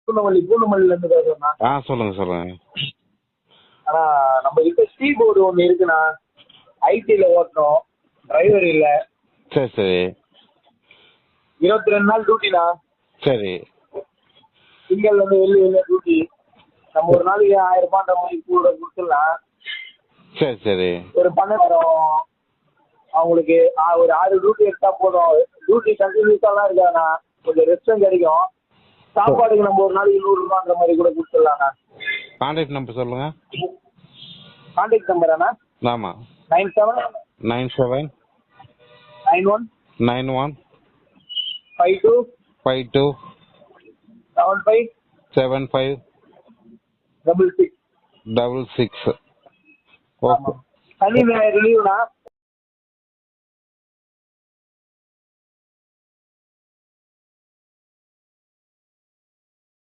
பூந்தமல்லில இருந்து பேசுறேண்ணா. சொல்லுங்க. ஆனா நம்ம கிட்ட ஸ்டீ போர்டு ஒண்ணு இருக்குண்ணா. ஐடில ஓட்டணும், டிரைவர் இல்ல. சரி 22 நாள் டியூட்டிண்ணா. சரி. திங்கள்ல இருந்து வெள்ளி டியூட்டி. நம்ம ஒரு நாளைக்கு 1000 ரூபான்ற மாதிரி கூட கொடுத்துடலாம். சரி. ஒரு 12 அவங்களுக்கு ஒரு 6 டியூட்டி எடுத்தா போதும். டியூட்டி கண்டினியூஸாலாம் இருக்காதுண்ணா, கொஞ்சம் ரெஸ்டும் கிடைக்கும். சாப்பாடுக்கு நம்ம ஒரு நாளைக்கு 100 ரூபான்ற மாதிரி கூட கொடுத்துடலாண்ணா. கான்டாக்ட் நம்பர் சொல்லுங்க. கான்டாக்ட் நம்பராண்ணா? ஆமா. 97 91 52 75 66. ஓகே. சனி ஞாயிறு லீவுண்ணா.